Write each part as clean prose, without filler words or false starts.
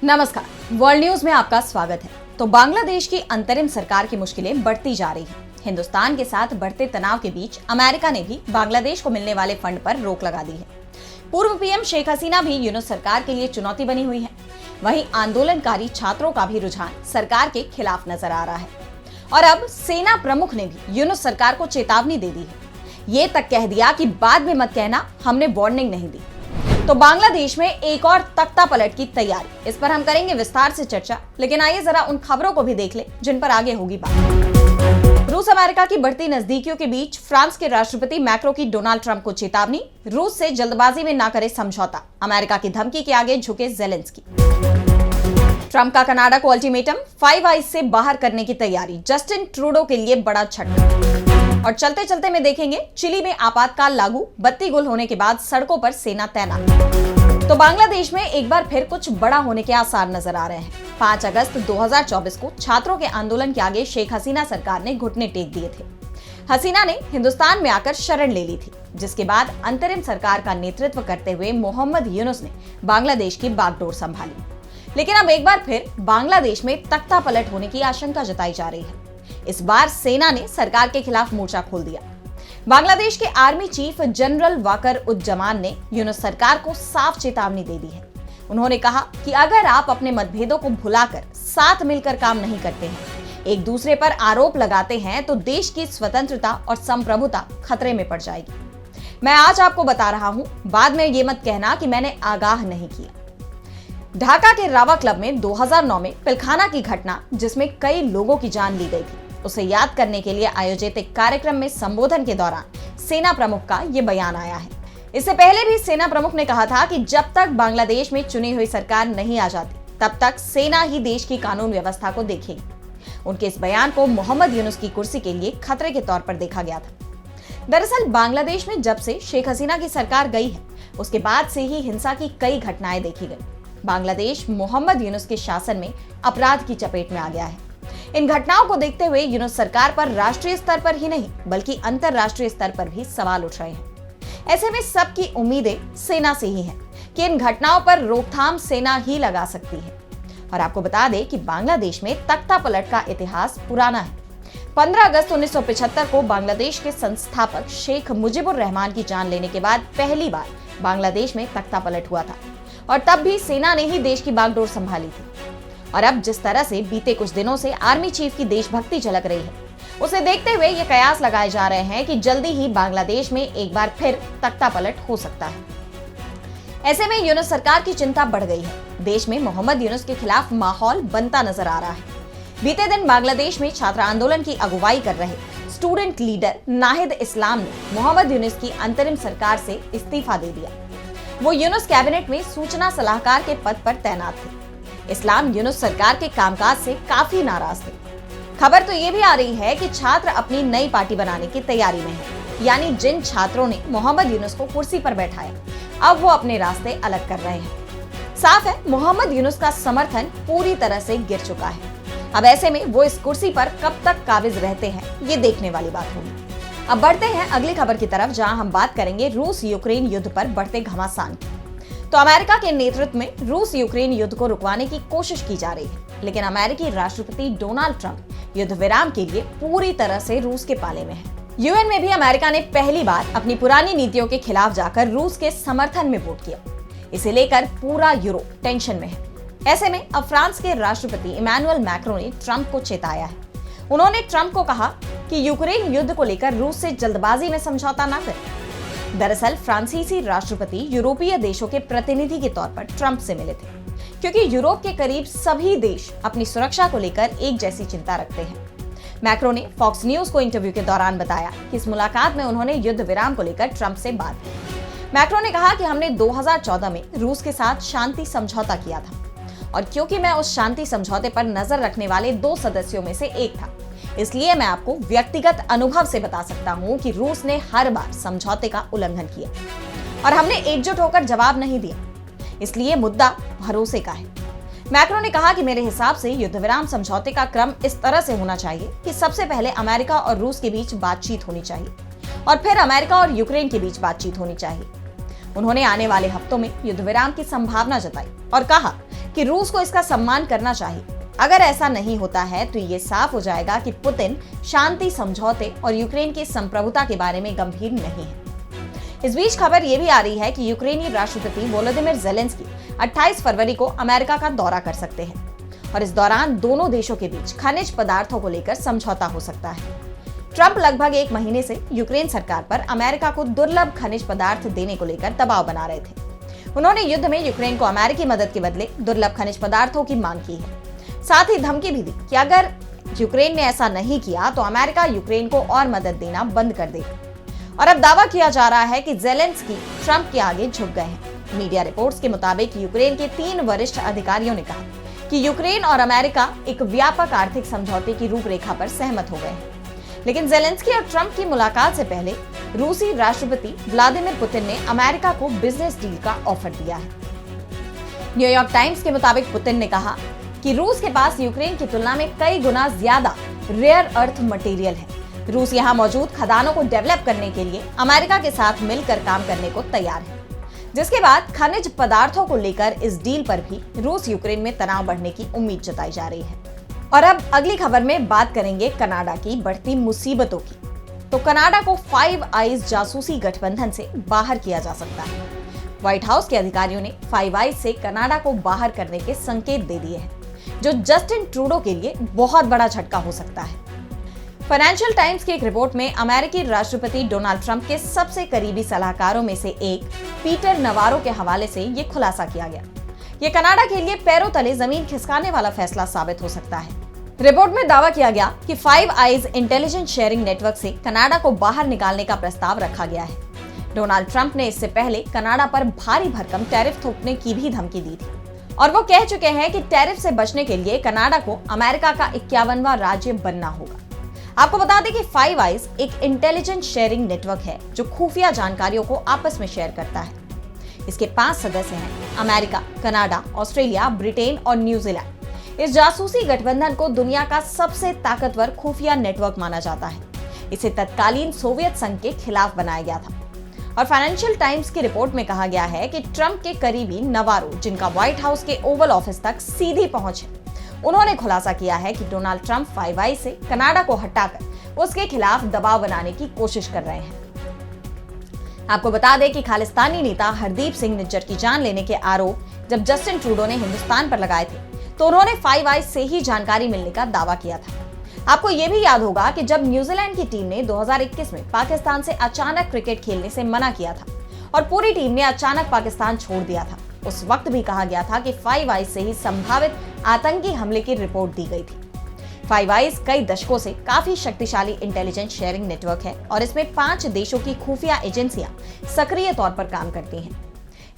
नमस्कार, world news में आपका स्वागत है। तो बांग्लादेश की अंतरिम सरकार की मुश्किलें बढ़ती जा रही हैं। हिंदुस्तान के साथ बढ़ते तनाव के बीच अमेरिका ने भी बांग्लादेश को मिलने वाले फंड पर रोक लगा दी है। पूर्व पीएम शेख हसीना भी यूनुस सरकार के लिए चुनौती बनी हुई है। वहीं आंदोलनकारी छात्रों का भी रुझान सरकार के खिलाफ नजर आ रहा है और अब सेना प्रमुख ने भी यूनुस सरकार को चेतावनी दे दी है। ये तक कह दिया कि बाद में मत कहना हमने वार्निंग नहीं दी। तो बांग्लादेश में एक और तख्ता पलट की तैयारी, इस पर हम करेंगे विस्तार से चर्चा। लेकिन आइए जरा उन खबरों को भी देख ले जिन पर आगे होगी बात। रूस अमेरिका की बढ़ती नजदीकियों के बीच फ्रांस के राष्ट्रपति मैक्रो की डोनाल्ड ट्रंप को चेतावनी, रूस से जल्दबाजी में ना करे समझौता, अमेरिका की धमकी के आगे झुके जेलेंस्की। ट्रंप का कनाडा को अल्टीमेटम, 5 आइज से बाहर करने की तैयारी, जस्टिन ट्रूडो के लिए बड़ा झटका। और चलते चलते में देखेंगे चिली में आपातकाल लागू, बत्ती गुल होने के बाद सड़कों पर सेना तैनात। तो बांग्लादेश में एक बार फिर कुछ बड़ा होने के आसार नजर आ रहे हैं। 5 अगस्त 2024 को छात्रों के आंदोलन के आगे शेख हसीना सरकार ने घुटने टेक दिए थे। हसीना ने हिंदुस्तान में आकर शरण ले ली थी, जिसके बाद अंतरिम सरकार का नेतृत्व करते हुए मोहम्मद यूनुस ने बांग्लादेश की बागडोर संभाली। लेकिन अब एक बार फिर बांग्लादेश में तख्ता पलट होने की आशंका जताई जा रही है। इस बार सेना ने सरकार के खिलाफ मोर्चा खोल दिया। बांग्लादेश के आर्मी चीफ जनरल वाकर उज्जमान ने यूनुस सरकार को साफ चेतावनी दे दी है। उन्होंने कहा कि अगर आप अपने मतभेदों को भुलाकर साथ मिलकर काम नहीं करते हैं, एक दूसरे पर आरोप लगाते हैं, तो देश की स्वतंत्रता और संप्रभुता खतरे में पड़ जाएगी। मैं आज आपको बता रहा हूं, बाद में ये मत कहना कि मैंने आगाह नहीं किया। ढाका के रावा क्लब में 2009 में पिलखाना की घटना, जिसमें कई लोगों की जान ली गई थी, उसे याद करने के लिए आयोजित एक कार्यक्रम में संबोधन के दौरान सेना प्रमुख का ये बयान आया है। इससे पहले भी सेना प्रमुख ने कहा था कि जब तक बांग्लादेश में चुनी हुई सरकार नहीं आ जाती, तब तक सेना ही देश की कानून व्यवस्था को देखेगी। उनके इस बयान को मोहम्मद यूनुस की कुर्सी के लिए खतरे के तौर पर देखा गया था। दरअसल बांग्लादेश में जब से शेख हसीना की सरकार गई है, उसके बाद से ही हिंसा की कई घटनाएं देखी गई। बांग्लादेश मोहम्मद यूनुस के शासन में अपराध की चपेट में आ गया है। इन घटनाओं को देखते हुए यूनुस सरकार पर राष्ट्रीय स्तर पर ही नहीं, बल्कि अंतरराष्ट्रीय स्तर पर भी सवाल उठ रहे हैं। ऐसे में सबकी उम्मीदें सेना से ही हैं कि इन घटनाओं पर रोकथाम सेना ही लगा सकती है। और आपको बता दें कि बांग्लादेश में तख्ता पलट का इतिहास पुराना है। 15 अगस्त 1975 को बांग्लादेश के संस्थापक शेख मुजीबुर रहमान की जान लेने के बाद पहली बार बांग्लादेश में तख्ता पलट हुआ था, और तब भी सेना ने ही देश की बागडोर संभाली थी। और अब जिस तरह से बीते कुछ दिनों से आर्मी चीफ की देशभक्ति झलक रही है, उसे देखते हुए ये कयास लगाए जा रहे हैं कि जल्दी ही बांग्लादेश में एक बार फिर तख्ता पलट हो सकता है। ऐसे में यूनुस सरकार की चिंता बढ़ गई है। देश में मोहम्मद यूनुस के खिलाफ माहौल बनता नजर आ रहा है। बीते दिन बांग्लादेश में छात्र आंदोलन की अगुवाई कर रहे स्टूडेंट लीडर नाहिद इस्लाम ने मोहम्मद यूनुस की अंतरिम सरकार से इस्तीफा दे दिया। वो यूनुस कैबिनेट में सूचना सलाहकार के पद पर तैनात थे। इस्लाम यूनुस सरकार के कामकाज से काफी नाराज थे। खबर तो ये भी आ रही है कि छात्र अपनी नई पार्टी बनाने की तैयारी में हैं। यानी जिन छात्रों ने मोहम्मद यूनुस को कुर्सी पर बैठाया, अब वो अपने रास्ते अलग कर रहे हैं। साफ है, मोहम्मद यूनुस का समर्थन पूरी तरह से गिर चुका है। अब ऐसे में वो इस कुर्सी पर कब तक काबिज रहते हैं, ये देखने वाली बात होगी। अब बढ़ते हैं अगली खबर की तरफ, जहां हम बात करेंगे रूस यूक्रेन युद्ध पर बढ़ते घमासान की। तो अमेरिका के नेतृत्व में रूस यूक्रेन युद्ध को रुकवाने की कोशिश की जा रही है, लेकिन अमेरिकी राष्ट्रपति डोनाल्ड ट्रंप युद्ध विराम के लिए पूरी तरह से रूस के पाले में है। यूएन में भी अमेरिका ने पहली बार अपनी पुरानी नीतियों के खिलाफ जाकर रूस के समर्थन में वोट किया। इसे लेकर पूरा यूरोप टेंशन में है। ऐसे में अब फ्रांस के राष्ट्रपति इमैनुअल मैक्रो ने ट्रंप को चेताया है। उन्होंने ट्रंप को कहा कि यूक्रेन युद्ध को लेकर रूस से जल्दबाजी में समझौता न करें। दरअसल फ्रांसीसी राष्ट्रपति यूरोपीय देशों के प्रतिनिधि के तौर पर ट्रंप से मिले थे, क्योंकि यूरोप के करीब सभी देश अपनी सुरक्षा को लेकर एक जैसी चिंता रखते हैं। मैक्रो ने फॉक्स न्यूज को इंटरव्यू के दौरान बताया कि इस मुलाकात में उन्होंने युद्ध विराम को लेकर ट्रंप से बात की। मैक्रो ने कहा कि हमने 2014 में रूस के साथ शांति समझौता किया था, और क्योंकि मैं उस शांति समझौते पर नजर रखने वाले 2 सदस्यों में से एक था, इसलिए मैं आपको व्यक्तिगत अनुभव से बता सकता हूं कि रूस ने हर बार समझौते का उल्लंघन किया और हमने एकजुट होकर जवाब नहीं दिया। इसलिए मुद्दा भरोसे का है। मैक्रो ने कहा कि मेरे हिसाब से युद्ध विराम समझौते का क्रम इस तरह से होना चाहिए कि सबसे पहले अमेरिका और रूस के बीच बातचीत होनी चाहिए, और फिर अमेरिका और यूक्रेन के बीच बातचीत होनी चाहिए। उन्होंने आने वाले हफ्तों में युद्ध विराम की संभावना जताई और कहा कि रूस को इसका सम्मान करना चाहिए। अगर ऐसा नहीं होता है तो ये साफ हो जाएगा कि पुतिन शांति समझौते और यूक्रेन की संप्रभुता के बारे में गंभीर नहीं है। इस बीच खबर ये भी आ रही है कि यूक्रेनी राष्ट्रपति वोलोदिमीर ज़ेलेंस्की 28 फरवरी को अमेरिका का दौरा कर सकते हैं और इस दौरान दोनों देशों के बीच खनिज पदार्थों को लेकर समझौता हो सकता है। ट्रंप लगभग 1 महीने से यूक्रेन सरकार पर अमेरिका को दुर्लभ खनिज पदार्थ देने को लेकर दबाव बना रहे थे। उन्होंने युद्ध में यूक्रेन को अमेरिकी मदद के बदले दुर्लभ खनिज पदार्थों की मांग की है। साथ ही धमकी भी दी कि अगर यूक्रेन ने ऐसा नहीं किया तो अमेरिका यूक्रेन को और मदद देना बंद कर देगा। और अब दावा किया जा रहा है कि ज़ेलेंस्की ट्रंप के आगे झुक गए हैं। मीडिया रिपोर्ट्स के मुताबिक यूक्रेन के 3 वरिष्ठ अधिकारियों ने कहा कि यूक्रेन और अमेरिका एक व्यापक आर्थिक समझौते की रूपरेखा पर सहमत हो गए हैं। लेकिन ज़ेलेंस्की और ट्रंप की मुलाकात से पहले रूसी राष्ट्रपति व्लादिमीर पुतिन ने अमेरिका को बिजनेस डील का ऑफर दिया है। न्यूयॉर्क टाइम्स के मुताबिक पुतिन ने कहा कि रूस के पास यूक्रेन की तुलना में कई गुना ज्यादा रेयर अर्थ मटेरियल है। रूस यहां मौजूद खदानों को डेवलप करने के लिए अमेरिका के साथ मिलकर काम करने को तैयार है, जिसके बाद खनिज पदार्थों को लेकर इस डील पर भी रूस यूक्रेन में तनाव बढ़ने की उम्मीद जताई जा रही है। और अब अगली खबर में बात करेंगे कनाडा की बढ़ती मुसीबतों की। तो कनाडा को 5 आइज जासूसी गठबंधन से बाहर किया जा सकता है। व्हाइट हाउस के अधिकारियों ने 5 आइज से कनाडा को बाहर करने के संकेत दे दिए हैं, जो जस्टिन ट्रूडो के लिए बहुत बड़ा झटका हो सकता है। फाइनेंशियल टाइम्स की एक रिपोर्ट में अमेरिकी राष्ट्रपति डोनाल्ड ट्रंप के सबसे करीबी सलाहकारों में से एक पीटर नवारो के हवाले से ये खुलासा किया गया। ये कनाडा के लिए पैरों तले जमीन खिसकाने वाला फैसला साबित हो सकता है। रिपोर्ट में दावा किया गया कि 5 आइज इंटेलिजेंस शेयरिंग नेटवर्क से कनाडा को बाहर निकालने का प्रस्ताव रखा गया है। डोनाल्ड ट्रंप ने इससे पहले कनाडा पर भारी भरकम टैरिफ थोपने की भी धमकी दी थी और वो कह चुके हैं कि टैरिफ से बचने के लिए कनाडा को अमेरिका का 51वां राज्य बनना होगा। आपको बता दें कि 5 आइज एक इंटेलिजेंस शेयरिंग नेटवर्क है जो खुफिया जानकारियों को आपस में शेयर करता है। इसके 5 सदस्य हैं अमेरिका, कनाडा, ऑस्ट्रेलिया, ब्रिटेन और न्यूजीलैंड। इस जासूसी गठबंधन को दुनिया का सबसे ताकतवर खुफिया नेटवर्क माना जाता है। इसे तत्कालीन सोवियत संघ के खिलाफ बनाया गया था। और फाइनेंशियल टाइम्स की रिपोर्ट में कहा गया है कि ट्रंप के करीबी नवारो, जिनका व्हाइट हाउस के ओवल ऑफिस तक सीधी पहुंच है, उन्होंने खुलासा किया है कि डोनाल्ड ट्रंप 5 आइज से कनाडा को हटाकर उसके खिलाफ दबाव बनाने की कोशिश कर रहे हैं। आपको बता दें कि खालिस्तानी नेता हरदीप सिंह निज्जर की जान लेने के आरोप जब जस्टिन ट्रूडो ने हिंदुस्तान पर लगाए थे तो उन्होंने 5 आइज से ही जानकारी मिलने का दावा किया था। आपको यह भी याद होगा कि जब न्यूजीलैंड की टीम ने 2021 में पाकिस्तान से अचानक क्रिकेट खेलने से मना किया था और पूरी टीम ने अचानक पाकिस्तान छोड़ दिया था, उस वक्त भी कहा गया था कि 5 आइज से ही संभावित आतंकी हमले की रिपोर्ट दी गई थी। 5 आइज कई दशकों से काफी शक्तिशाली इंटेलिजेंस शेयरिंग नेटवर्क है और इसमें 5 देशों की खुफिया एजेंसियां सक्रिय तौर पर काम करती हैं।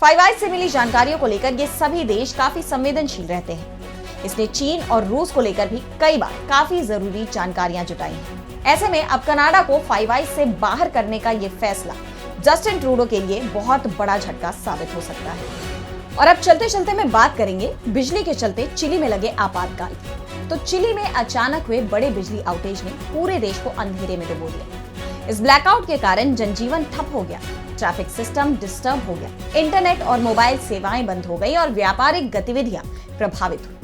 5 आइज से मिली जानकारियों को लेकर ये सभी देश काफी संवेदनशील रहते हैं। इसने चीन और रूस को लेकर भी कई बार काफी जरूरी जानकारियां जुटाई हैं। ऐसे में अब कनाडा को 5 आइज से बाहर करने का ये फैसला जस्टिन ट्रूडो के लिए बहुत बड़ा झटका साबित हो सकता है। और अब चलते चलते में बात करेंगे बिजली के चलते चिली में लगे आपातकाल की। तो चिली में अचानक हुए बड़े बिजली आउटेज ने पूरे देश को अंधेरे में डुबो दिया। इस ब्लैकआउट के कारण जनजीवन ठप हो गया, ट्रैफिक सिस्टम डिस्टर्ब हो गया, इंटरनेट और मोबाइल सेवाएं बंद हो गई और व्यापारिक गतिविधियां प्रभावित हुई।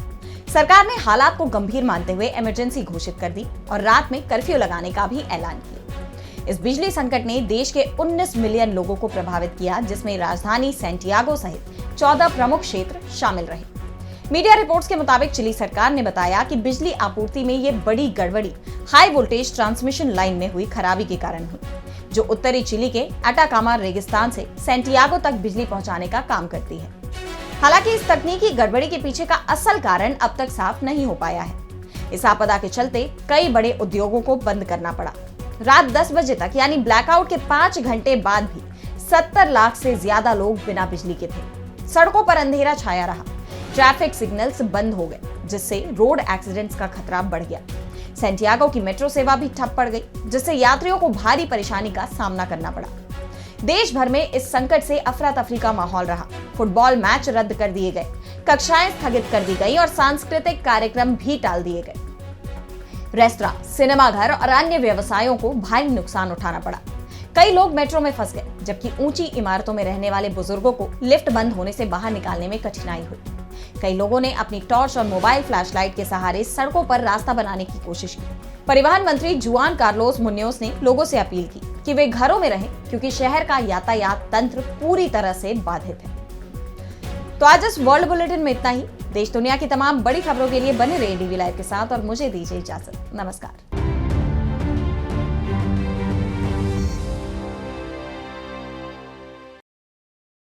सरकार ने हालात को गंभीर मानते हुए इमरजेंसी घोषित कर दी और रात में कर्फ्यू लगाने का भी ऐलान किया। इस बिजली संकट ने देश के 19 मिलियन लोगों को प्रभावित किया, जिसमें राजधानी सैंटियागो सहित 14 प्रमुख क्षेत्र शामिल रहे। मीडिया रिपोर्ट्स के मुताबिक चिली सरकार ने बताया कि बिजली आपूर्ति में ये बड़ी गड़बड़ी हाई वोल्टेज ट्रांसमिशन लाइन में हुई खराबी के कारण हुई, जो उत्तरी चिली के अटाकामा रेगिस्तान से सैंटियागो तक बिजली पहुंचाने का काम करती है। हालांकि इस तकनीकी गड़बड़ी के पीछे का असल कारण अब तक साफ नहीं हो पाया है। इस आपदा के चलते कई बड़े उद्योगों को बंद करना पड़ा। रात 10 बजे तक यानी ब्लैकआउट के 5 घंटे बाद भी 70 लाख से ज्यादा लोग बिना बिजली के थे। सड़कों पर अंधेरा छाया रहा, ट्रैफिक सिग्नल्स बंद हो गए, जिससे रोड एक्सीडेंट्स का खतरा बढ़ गया। सैंटियागो की मेट्रो सेवा भी ठप पड़ गई, जिससे यात्रियों को भारी परेशानी का सामना करना पड़ा। देश भर में इस संकट से अफरा तफरी का माहौल रहा। फुटबॉल मैच रद्द कर दिए गए, कक्षाएं स्थगित कर दी गई और सांस्कृतिक कार्यक्रम भी टाल दिए गए। रेस्तरां, सिनेमाघर और अन्य व्यवसायों को भारी नुकसान उठाना पड़ा। कई लोग मेट्रो में फंस गए, जबकि ऊंची इमारतों में रहने वाले बुजुर्गों को लिफ्ट बंद होने से बाहर निकालने में कठिनाई हुई। कई लोगों ने अपनी टॉर्च और मोबाइल फ्लैशलाइट के सहारे सड़कों पर रास्ता बनाने की कोशिश की। परिवहन मंत्री जुआन कार्लोस मुन्योस ने लोगों से अपील की कि वे घरों में रहें, क्योंकि शहर का यातायात तंत्र पूरी तरह से बाधित है। तो आज इस वर्ल्ड बुलेटिन में इतना ही। देश दुनिया की तमाम बड़ी खबरों के लिए बने रहिए डीवी लाइव के साथ और मुझे दीजिए इजाजत। नमस्कार।